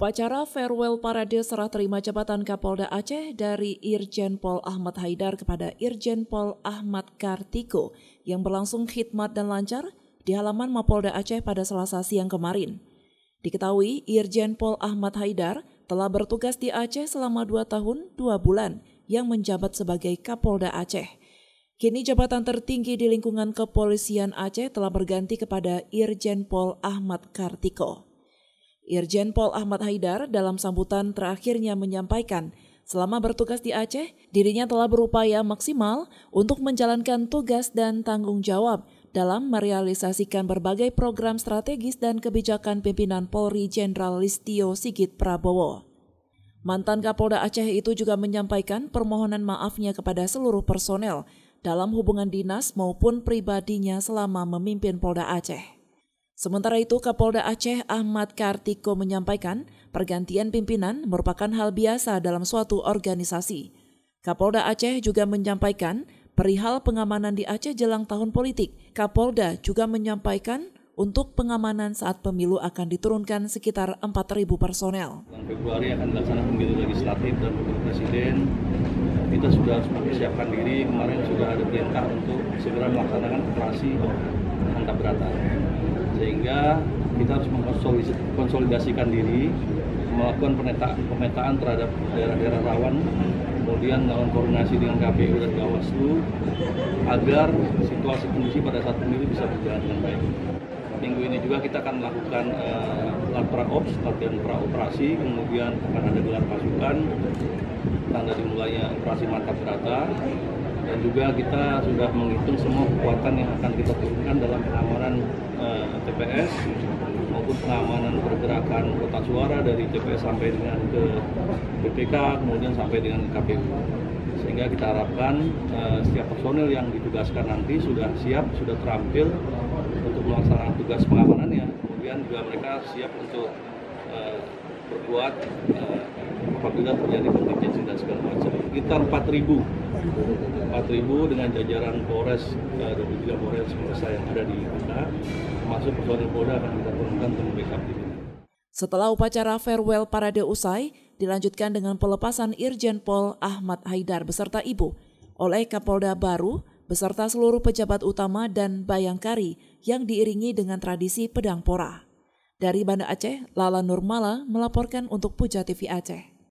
Upacara farewell parade serah terima jabatan Kapolda Aceh dari Irjen Pol Ahmad Haidar kepada Irjen Pol Ahmad Kartiko yang berlangsung khidmat dan lancar di halaman Mapolda Aceh pada Selasa siang kemarin. Diketahui Irjen Pol Ahmad Haidar telah bertugas di Aceh selama 2 tahun 2 bulan yang menjabat sebagai Kapolda Aceh. Kini jabatan tertinggi di lingkungan kepolisian Aceh telah berganti kepada Irjen Pol Ahmad Kartiko. Irjen Pol Ahmad Haidar dalam sambutan terakhirnya menyampaikan, selama bertugas di Aceh, dirinya telah berupaya maksimal untuk menjalankan tugas dan tanggung jawab dalam merealisasikan berbagai program strategis dan kebijakan pimpinan Polri Jenderal Listio Sigit Prabowo. Mantan Kapolda Aceh itu juga menyampaikan permohonan maafnya kepada seluruh personel dalam hubungan dinas maupun pribadinya selama memimpin Polda Aceh. Sementara itu, Kapolda Aceh Ahmad Kartiko menyampaikan pergantian pimpinan merupakan hal biasa dalam suatu organisasi. Kapolda Aceh juga menyampaikan perihal pengamanan di Aceh jelang tahun politik. Kapolda juga menyampaikan untuk pengamanan saat pemilu akan diturunkan sekitar 4.000 personel. Februari akan dilaksanakan pemilu legislatif dan pemilu presiden. Kita sudah harus mempersiapkan diri. Kemarin sudah ada perintah untuk segera melaksanakan operasi Mantap Berata. Sehingga kita harus mengkonsolidasikan diri, melakukan pemetaan terhadap daerah-daerah rawan, kemudian melakukan koordinasi dengan KPU dan Bawaslu agar situasi kondisi pada saat pemilu bisa berjalan dengan baik. Minggu ini juga kita akan melakukan latihan pra-operasi, kemudian akan ada gelar pasukan, tanda dimulainya operasi Mantap Berata, dan juga kita sudah menghitung semua kekuatan yang akan kita turunkan dalam pengamanan TPS maupun pengamanan pergerakan kotak suara dari TPS sampai dengan ke BPK, kemudian sampai dengan KPU. Sehingga kita harapkan setiap personel yang ditugaskan nanti sudah siap, sudah terampil untuk melaksanakan tugas pengamanannya. Kemudian juga mereka siap untuk berbuat apabila terjadi kontingensi dan segala macam. Sekitar 4.000 dengan jajaran Polres, 23 Polres yang ada di kita, termasuk personil Polda akan kita turunkan untuk backup di sini. Setelah upacara farewell parade usai, dilanjutkan dengan pelepasan Irjen Pol Ahmad Haidar beserta Ibu oleh Kapolda baru beserta seluruh pejabat utama dan bayangkari yang diiringi dengan tradisi pedang pora. Dari Banda Aceh, Lala Nurmala melaporkan untuk Puja TV Aceh.